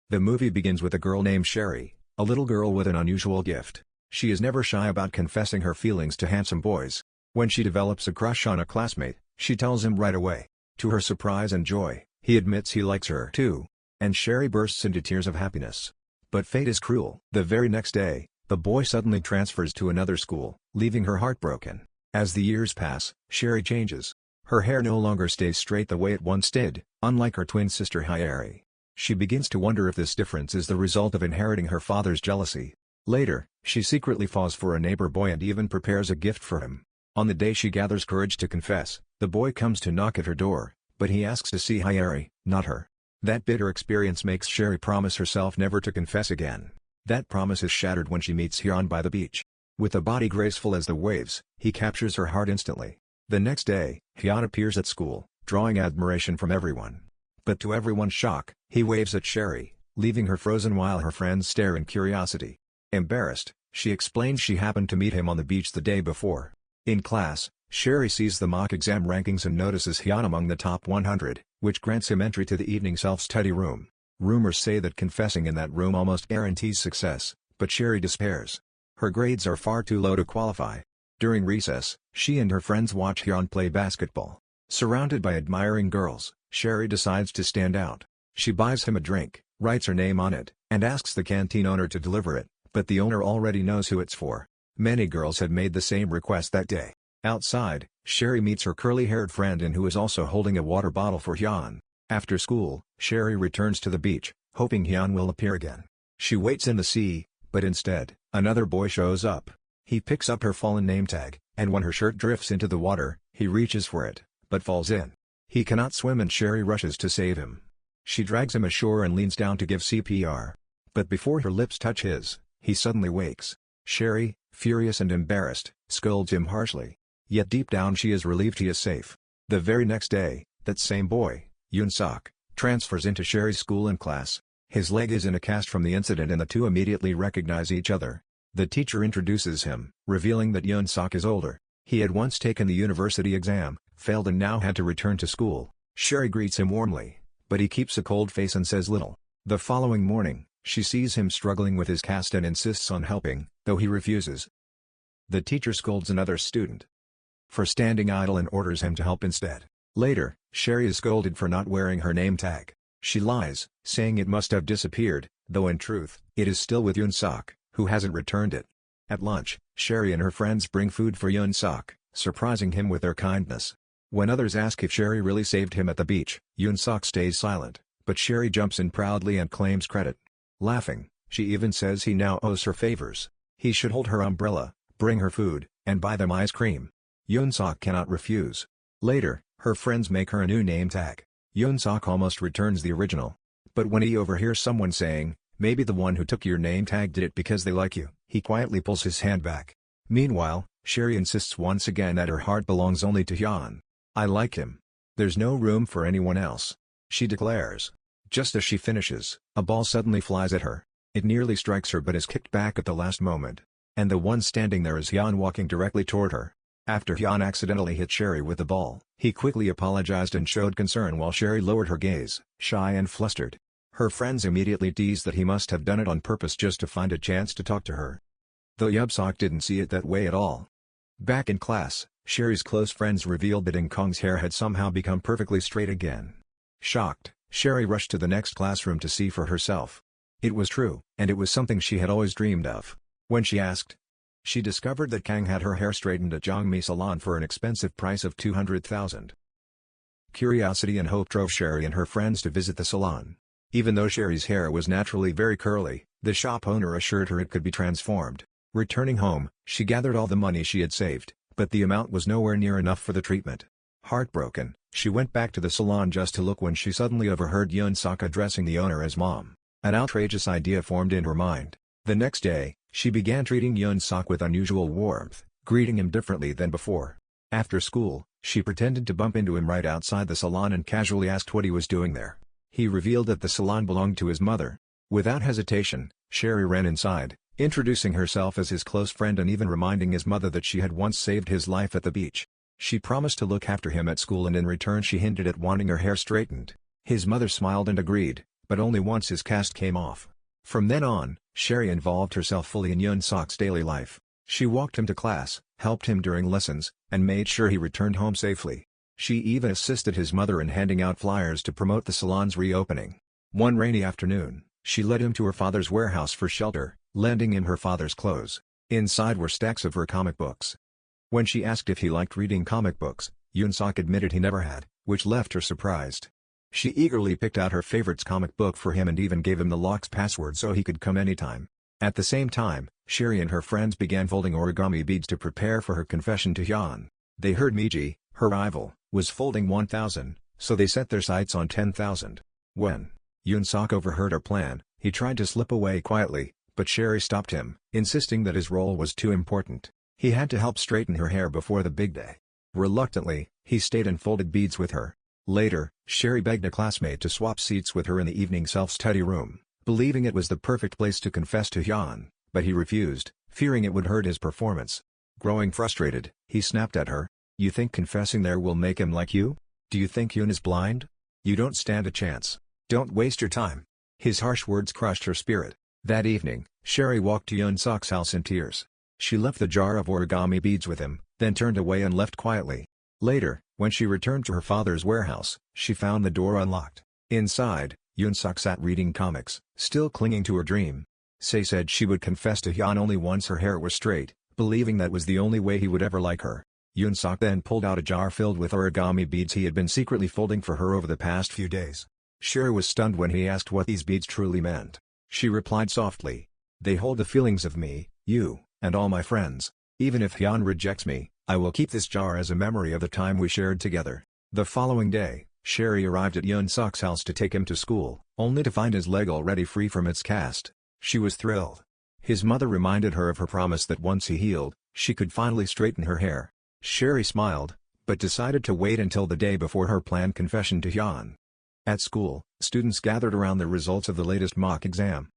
The movie begins with a girl named Sherry, a little girl with an unusual gift. She is never shy about confessing her feelings to handsome boys. When she develops a crush on a classmate, she tells him right away. To her surprise and joy, he admits he likes her too. And Sherry bursts into tears of happiness. But fate is cruel. The very next day, the boy suddenly transfers to another school, leaving her heartbroken. As the years pass, Sherry changes. Her hair no longer stays straight the way it once did, unlike her twin sister Hyeon. She begins to wonder if this difference is the result of inheriting her father's jealousy. Later, she secretly falls for a neighbor boy and even prepares a gift for him. On the day she gathers courage to confess, the boy comes to knock at her door, but he asks to see Hyeon, not her. That bitter experience makes Sherry promise herself never to confess again. That promise is shattered when she meets Hyeon by the beach. With a body graceful as the waves, he captures her heart instantly. The next day, Hyeon appears at school, drawing admiration from everyone. But to everyone's shock, he waves at Sherry, leaving her frozen while her friends stare in curiosity. Embarrassed, she explains she happened to meet him on the beach the day before. In class, Sherry sees the mock exam rankings and notices Hyeon among the top 100, which grants him entry to the evening self-study room. Rumors say that confessing in that room almost guarantees success, but Sherry despairs. Her grades are far too low to qualify. During recess, she and her friends watch Hyeon play basketball. Surrounded by admiring girls, Sherry decides to stand out. She buys him a drink, writes her name on it, and asks the canteen owner to deliver it, but the owner already knows who it's for. Many girls had made the same request that day. Outside, Sherry meets her curly-haired friend and who is also holding a water bottle for Hyeon. After school, Sherry returns to the beach, hoping Hyeon will appear again. She waits in the sea, but instead, another boy shows up. He picks up her fallen name tag, and when her shirt drifts into the water, he reaches for it, but falls in. He cannot swim and Sherry rushes to save him. She drags him ashore and leans down to give CPR. But before her lips touch his, he suddenly wakes. Sherry, furious and embarrassed, scolds him harshly. Yet deep down she is relieved he is safe. The very next day, that same boy, Eun-soo, transfers into Sherry's school and class. His leg is in a cast from the incident and the two immediately recognize each other. The teacher introduces him, revealing that Eun-soo is older. He had once taken the university exam, failed and now had to return to school. Sherry greets him warmly, but he keeps a cold face and says little. The following morning, she sees him struggling with his cast and insists on helping, though he refuses. The teacher scolds another student for standing idle and orders him to help instead. Later, Sherry is scolded for not wearing her name tag. She lies, saying it must have disappeared, though in truth, it is still with Eun-soo, who hasn't returned it. At lunch, Sherry and her friends bring food for Eun-soo, surprising him with their kindness. When others ask if Sherry really saved him at the beach, Eun-soo stays silent, but Sherry jumps in proudly and claims credit. Laughing, she even says he now owes her favors. He should hold her umbrella, bring her food, and buy them ice cream. Eun-soo cannot refuse. Later, her friends make her a new name tag. Eun-soo almost returns the original. But when he overhears someone saying, "Maybe the one who took your name tag did it because they like you," he quietly pulls his hand back. Meanwhile, Sherry insists once again that her heart belongs only to Hyeon. "I like him. There's no room for anyone else," she declares. Just as she finishes, a ball suddenly flies at her. It nearly strikes her but is kicked back at the last moment. And the one standing there is Hyeon walking directly toward her. After Hyeon accidentally hit Sherry with the ball, he quickly apologized and showed concern while Sherry lowered her gaze, shy and flustered. Her friends immediately teased that he must have done it on purpose just to find a chance to talk to her. Though Eun-soo didn't see it that way at all. Back in class, Sherry's close friends revealed that Eun-kong's hair had somehow become perfectly straight again. Shocked, Sherry rushed to the next classroom to see for herself. It was true, and it was something she had always dreamed of. When she asked, she discovered that Kang had her hair straightened at Jongmi Salon for an expensive price of 200,000. Curiosity and hope drove Sherry and her friends to visit the salon. Even though Sherry's hair was naturally very curly, the shop owner assured her it could be transformed. Returning home, she gathered all the money she had saved, but the amount was nowhere near enough for the treatment. Heartbroken, she went back to the salon just to look when she suddenly overheard Eun-soo addressing the owner as mom. An outrageous idea formed in her mind. The next day, she began treating Eun-soo with unusual warmth, greeting him differently than before. After school, she pretended to bump into him right outside the salon and casually asked what he was doing there. He revealed that the salon belonged to his mother. Without hesitation, Sherry ran inside, introducing herself as his close friend and even reminding his mother that she had once saved his life at the beach. She promised to look after him at school and in return she hinted at wanting her hair straightened. His mother smiled and agreed, but only once his cast came off. From then on, Sherry involved herself fully in Eun-sook's daily life. She walked him to class, helped him during lessons, and made sure he returned home safely. She even assisted his mother in handing out flyers to promote the salon's reopening. One rainy afternoon, she led him to her father's warehouse for shelter, lending him her father's clothes. Inside were stacks of her comic books. When she asked if he liked reading comic books, Eun-sook admitted he never had, which left her surprised. She eagerly picked out her favorite's comic book for him and even gave him the lock's password so he could come anytime. At the same time, Sherry and her friends began folding origami beads to prepare for her confession to Hyeon. They heard Miji, her rival, was folding 1,000, so they set their sights on 10,000. When Eun-sook overheard her plan, he tried to slip away quietly, but Sherry stopped him, insisting that his role was too important. He had to help straighten her hair before the big day. Reluctantly, he stayed and folded beads with her. Later, Sherry begged a classmate to swap seats with her in the evening self-study room, believing it was the perfect place to confess to Hyeon, but he refused, fearing it would hurt his performance. Growing frustrated, he snapped at her. "You think confessing there will make him like you? Do you think Yoon is blind? You don't stand a chance. Don't waste your time." His harsh words crushed her spirit. That evening, Sherry walked to Eun-sook's house in tears. She left the jar of origami beads with him, then turned away and left quietly. Later, when she returned to her father's warehouse, she found the door unlocked. Inside, Eun-sook sat reading comics, still clinging to her dream. Say said she would confess to Hyeon only once her hair was straight, believing that was the only way he would ever like her. Eun-sook then pulled out a jar filled with origami beads he had been secretly folding for her over the past few days. Sherry was stunned when he asked what these beads truly meant. She replied softly, "They hold the feelings of me, you, and all my friends. Even if Hyeon rejects me, I will keep this jar as a memory of the time we shared together." The following day, Sherry arrived at Eun-sook's house to take him to school, only to find his leg already free from its cast. She was thrilled. His mother reminded her of her promise that once he healed, she could finally straighten her hair. Sherry smiled, but decided to wait until the day before her planned confession to Hyeon. At school, students gathered around the results of the latest mock exam.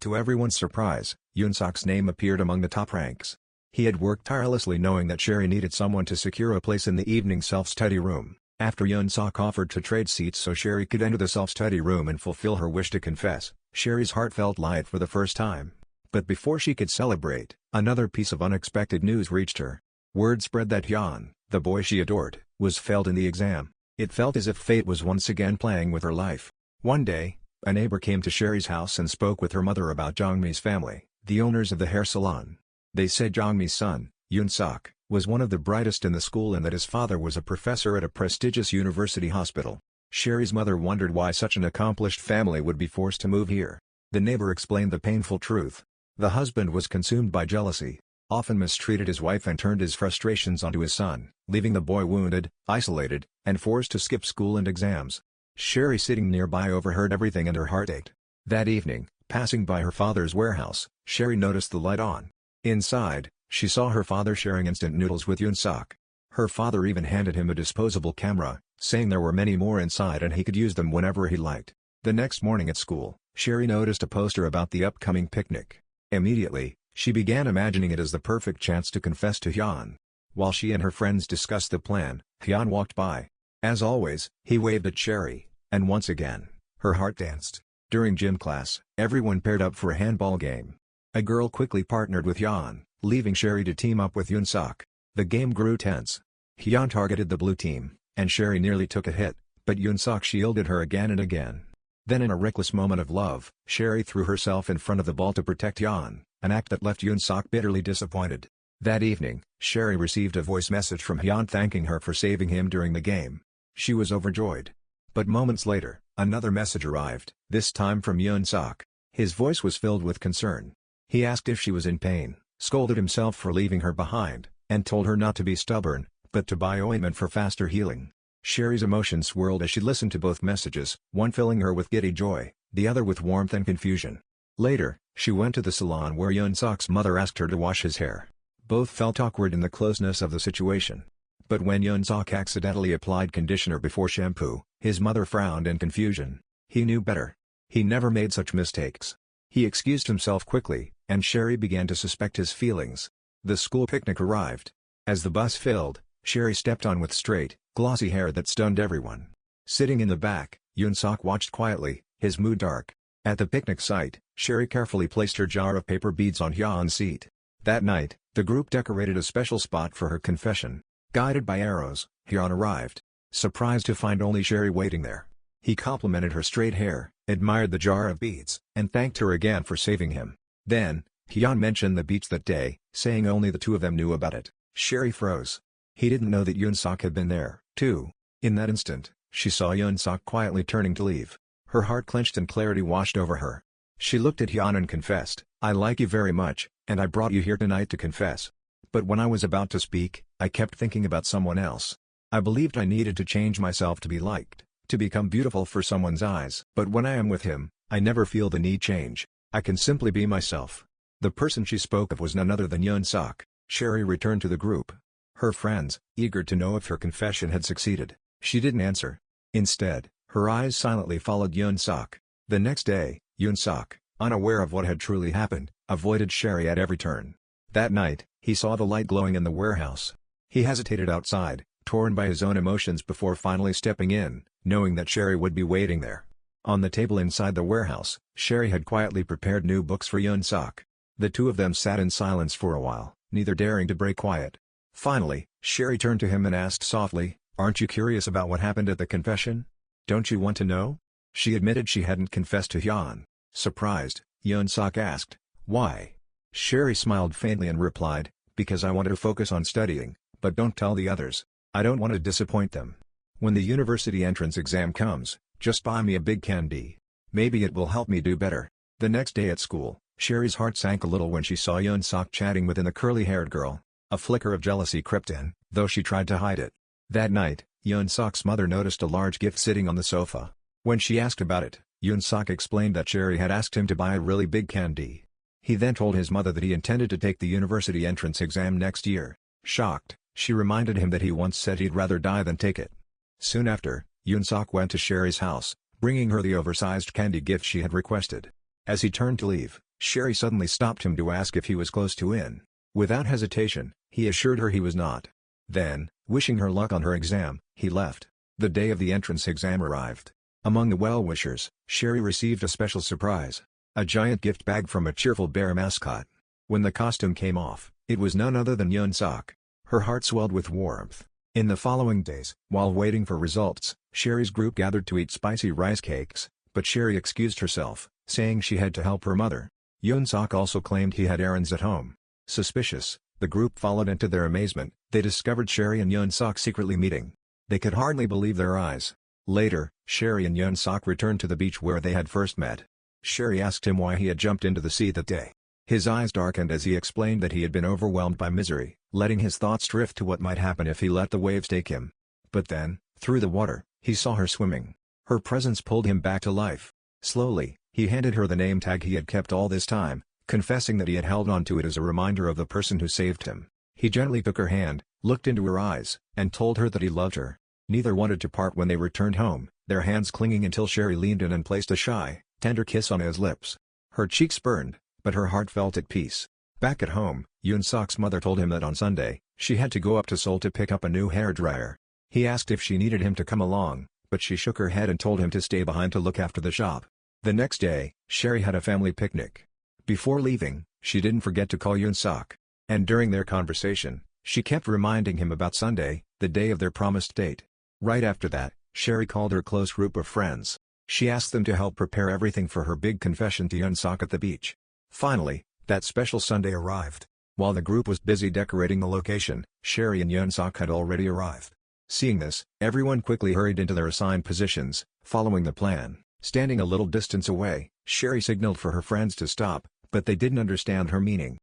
To everyone's surprise, Eun-sook's name appeared among the top ranks. He had worked tirelessly knowing that Sherry needed someone to secure a place in the evening self-study room. After Eun-sook offered to trade seats so Sherry could enter the self-study room and fulfill her wish to confess, Sherry's heart felt light for the first time. But before she could celebrate, another piece of unexpected news reached her. Word spread that Hyeon, the boy she adored, was failed in the exam. It felt as if fate was once again playing with her life. One day, a neighbor came to Sherry's house and spoke with her mother about Jongmi's family, the owners of the hair salon. They said Jongmi's son, Eun-sook, was one of the brightest in the school and that his father was a professor at a prestigious university hospital. Sherry's mother wondered why such an accomplished family would be forced to move here. The neighbor explained the painful truth. The husband was consumed by jealousy, often mistreated his wife and turned his frustrations onto his son, leaving the boy wounded, isolated, and forced to skip school and exams. Sherry sitting nearby overheard everything and her heart ached. That evening, passing by her father's warehouse, Sherry noticed the light on. Inside, she saw her father sharing instant noodles with Eun-sook. Her father even handed him a disposable camera, saying there were many more inside and he could use them whenever he liked. The next morning at school, Sherry noticed a poster about the upcoming picnic. Immediately, she began imagining it as the perfect chance to confess to Hyeon. While she and her friends discussed the plan, Hyeon walked by. As always, he waved at Sherry, and once again, her heart danced. During gym class, everyone paired up for a handball game. A girl quickly partnered with Hyeon, leaving Sherry to team up with Eun-sook. The game grew tense. Hyeon targeted the blue team, and Sherry nearly took a hit, but Eun-sook shielded her again and again. Then in a reckless moment of love, Sherry threw herself in front of the ball to protect Hyeon, an act that left Eun-sook bitterly disappointed. That evening, Sherry received a voice message from Hyeon thanking her for saving him during the game. She was overjoyed. But moments later, another message arrived, this time from Eun-sook. His voice was filled with concern. He asked if she was in pain, scolded himself for leaving her behind, and told her not to be stubborn, but to buy ointment for faster healing. Sherry's emotions swirled as she listened to both messages, one filling her with giddy joy, the other with warmth and confusion. Later, she went to the salon where Eun-sook's mother asked her to wash his hair. Both felt awkward in the closeness of the situation. But when Eun-sook accidentally applied conditioner before shampoo, his mother frowned in confusion. He knew better. He never made such mistakes. He excused himself quickly, and Sherry began to suspect his feelings. The school picnic arrived. As the bus filled, Sherry stepped on with straight, glossy hair that stunned everyone. Sitting in the back, Eun-sook watched quietly, his mood dark. At the picnic site, Sherry carefully placed her jar of paper beads on Hyeon's seat. That night, the group decorated a special spot for her confession. Guided by arrows, Hyeon arrived. Surprised to find only Sherry waiting there. He complimented her straight hair, admired the jar of beads, and thanked her again for saving him. Then, Hyeon mentioned the beach that day, saying only the two of them knew about it. Sherry froze. He didn't know that Eun-seok had been there, too. In that instant, she saw Eun-seok quietly turning to leave. Her heart clenched and clarity washed over her. She looked at Hyeon and confessed, "I like you very much, and I brought you here tonight to confess. But when I was about to speak, I kept thinking about someone else. I believed I needed to change myself to be liked, to become beautiful for someone's eyes. But when I am with him, I never feel the need change. I can simply be myself." The person she spoke of was none other than Eun-seok. Sherry returned to the group. Her friends, eager to know if her confession had succeeded. She didn't answer. Instead, her eyes silently followed Eun-seok. The next day, Eun-seok, unaware of what had truly happened, avoided Sherry at every turn. That night, he saw the light glowing in the warehouse. He hesitated outside, torn by his own emotions before finally stepping in, knowing that Sherry would be waiting there. On the table inside the warehouse, Sherry had quietly prepared new books for Eun-seok. The two of them sat in silence for a while, neither daring to break quiet. Finally, Sherry turned to him and asked softly, "Aren't you curious about what happened at the confession? Don't you want to know?" She admitted she hadn't confessed to Hyeon. Surprised, Eun-seok asked, "Why?" Sherry smiled faintly and replied, "Because I want to focus on studying, but don't tell the others. I don't want to disappoint them. When the university entrance exam comes, just buy me a big candy. Maybe it will help me do better." The next day at school, Sherry's heart sank a little when she saw Eun-seok chatting with the curly-haired girl. A flicker of jealousy crept in, though she tried to hide it. That night, Eun-seok's mother noticed a large gift sitting on the sofa. When she asked about it, Eun-seok explained that Sherry had asked him to buy a really big candy. He then told his mother that he intended to take the university entrance exam next year. Shocked, she reminded him that he once said he'd rather die than take it. Soon after, Eun-seok went to Sherry's house, bringing her the oversized candy gift she had requested. As he turned to leave, Sherry suddenly stopped him to ask if he was close to in. Without hesitation, he assured her he was not. Then, wishing her luck on her exam, he left. The day of the entrance exam arrived. Among the well-wishers, Sherry received a special surprise. A giant gift bag from a cheerful bear mascot. When the costume came off, it was none other than Eun-seok. Her heart swelled with warmth. In the following days, while waiting for results, Sherry's group gathered to eat spicy rice cakes, but Sherry excused herself, saying she had to help her mother. Eun-seok also claimed he had errands at home. Suspicious, the group followed, and to their amazement, they discovered Sherry and Eun-seok secretly meeting. They could hardly believe their eyes. Later, Sherry and Eun-seok returned to the beach where they had first met. Sherry asked him why he had jumped into the sea that day. His eyes darkened as he explained that he had been overwhelmed by misery, letting his thoughts drift to what might happen if he let the waves take him. But then, through the water, he saw her swimming. Her presence pulled him back to life. Slowly, he handed her the name tag he had kept all this time, confessing that he had held on to it as a reminder of the person who saved him. He gently took her hand, looked into her eyes, and told her that he loved her. Neither wanted to part when they returned home, their hands clinging until Sherry leaned in and placed a shy, tender kiss on his lips. Her cheeks burned, but her heart felt at peace. Back at home, Eun-seok's mother told him that on Sunday, she had to go up to Seoul to pick up a new hairdryer. He asked if she needed him to come along, but she shook her head and told him to stay behind to look after the shop. The next day, Sherry had a family picnic. Before leaving, she didn't forget to call Eun-seok. And during their conversation, she kept reminding him about Sunday, the day of their promised date. Right after that, Sherry called her close group of friends. She asked them to help prepare everything for her big confession to Eun-seok at the beach. Finally, that special Sunday arrived. While the group was busy decorating the location, Sherry and Eun-seok had already arrived. Seeing this, everyone quickly hurried into their assigned positions, following the plan. Standing a little distance away, Sherry signaled for her friends to stop, but they didn't understand her meaning.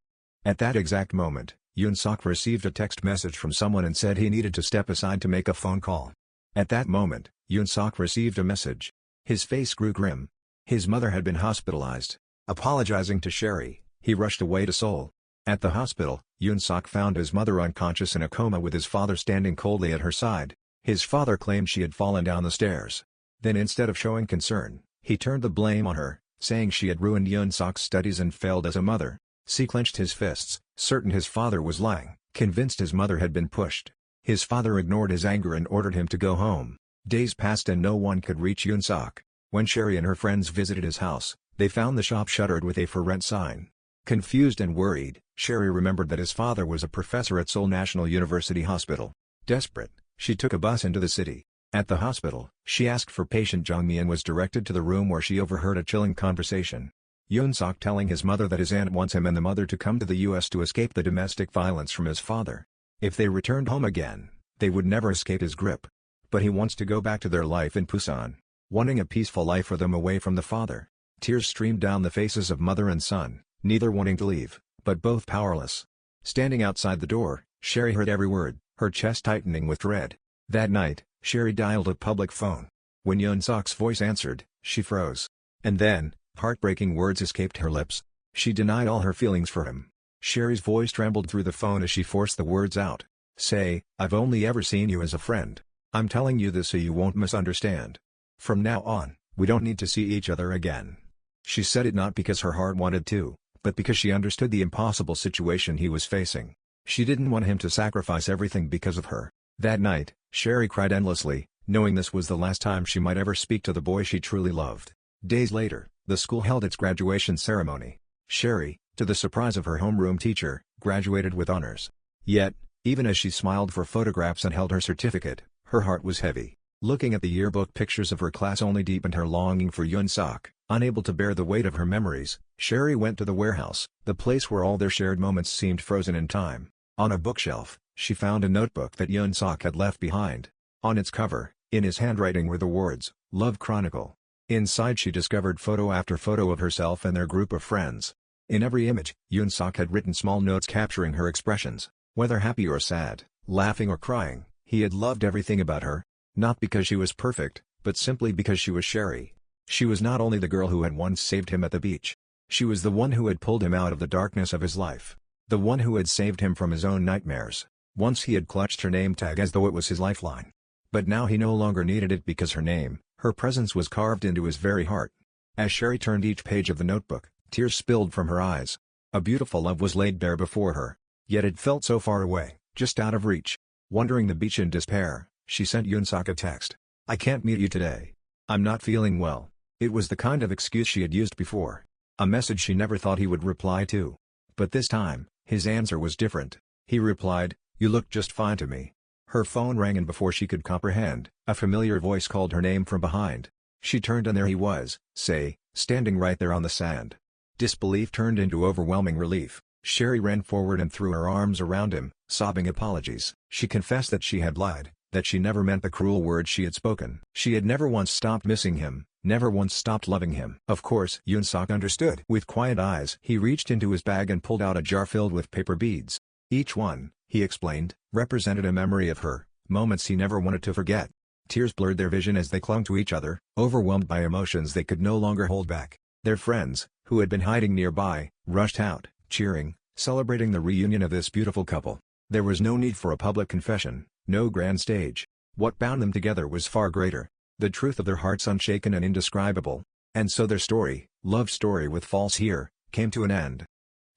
At that exact moment, Eun-seok received a text message from someone and said he needed to step aside to make a phone call. At that moment, Eun-seok received a message. His face grew grim. His mother had been hospitalized. Apologizing to Sherry, he rushed away to Seoul. At the hospital, Eun-seok found his mother unconscious in a coma with his father standing coldly at her side. His father claimed she had fallen down the stairs. Then instead of showing concern, he turned the blame on her, saying she had ruined Eun-seok's studies and failed as a mother. He clenched his fists, certain his father was lying, convinced his mother had been pushed. His father ignored his anger and ordered him to go home. Days passed and no one could reach Eun-seok. When Sherry and her friends visited his house, they found the shop shuttered with a "for rent" sign. Confused and worried, Sherry remembered that his father was a professor at Seoul National University Hospital. Desperate, she took a bus into the city. At the hospital, she asked for patient Jong-mi and was directed to the room where she overheard a chilling conversation. Eun-soo telling his mother that his aunt wants him and the mother to come to the US to escape the domestic violence from his father. If they returned home again, they would never escape his grip. But he wants to go back to their life in Busan, wanting a peaceful life for them away from the father. Tears streamed down the faces of mother and son, neither wanting to leave, but both powerless. Standing outside the door, Sherry heard every word, her chest tightening with dread. That night, Sherry dialed a public phone. When Eun-sook's voice answered, she froze. And then, heartbreaking words escaped her lips. She denied all her feelings for him. Sherry's voice trembled through the phone as she forced the words out. "Say, I've only ever seen you as a friend. I'm telling you this so you won't misunderstand. From now on, we don't need to see each other again." She said it not because her heart wanted to, but because she understood the impossible situation he was facing. She didn't want him to sacrifice everything because of her. That night, Sherry cried endlessly, knowing this was the last time she might ever speak to the boy she truly loved. Days later, the school held its graduation ceremony. Sherry, to the surprise of her homeroom teacher, graduated with honors. Yet, even as she smiled for photographs and held her certificate, her heart was heavy. Looking at the yearbook pictures of her class only deepened her longing for Eun-soo. Unable to bear the weight of her memories, Sherry went to the warehouse, the place where all their shared moments seemed frozen in time. On a bookshelf, she found a notebook that Eun-soo had left behind. On its cover, in his handwriting were the words, "Love Chronicle." Inside she discovered photo after photo of herself and their group of friends. In every image, Eun-soo had written small notes capturing her expressions, whether happy or sad, laughing or crying. He had loved everything about her, not because she was perfect, but simply because she was Sherry. She was not only the girl who had once saved him at the beach. She was the one who had pulled him out of the darkness of his life. The one who had saved him from his own nightmares. Once he had clutched her name tag as though it was his lifeline. But now he no longer needed it because her name, her presence was carved into his very heart. As Sherry turned each page of the notebook, tears spilled from her eyes. A beautiful love was laid bare before her. Yet it felt so far away, just out of reach. Wandering the beach in despair, she sent Eun-soo a text. "I can't meet you today. I'm not feeling well." It was the kind of excuse she had used before. A message she never thought he would reply to. But this time, his answer was different. He replied, "You look just fine to me." Her phone rang and before she could comprehend, a familiar voice called her name from behind. She turned and there he was, standing right there on the sand. Disbelief turned into overwhelming relief. Sherry ran forward and threw her arms around him, sobbing apologies. She confessed that she had lied, that she never meant the cruel words she had spoken. She had never once stopped missing him, never once stopped loving him. Of course, Eun-soo understood. With quiet eyes, he reached into his bag and pulled out a jar filled with paper beads. Each one, he explained, represented a memory of her, moments he never wanted to forget. Tears blurred their vision as they clung to each other, overwhelmed by emotions they could no longer hold back. Their friends, who had been hiding nearby, rushed out, cheering, celebrating the reunion of this beautiful couple. There was no need for a public confession, no grand stage. What bound them together was far greater. The truth of their hearts unshaken and indescribable. And so their story, love story with false here, came to an end.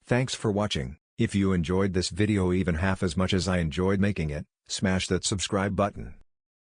Thanks for watching. If you enjoyed this video even half as much as I enjoyed making it, smash that subscribe button.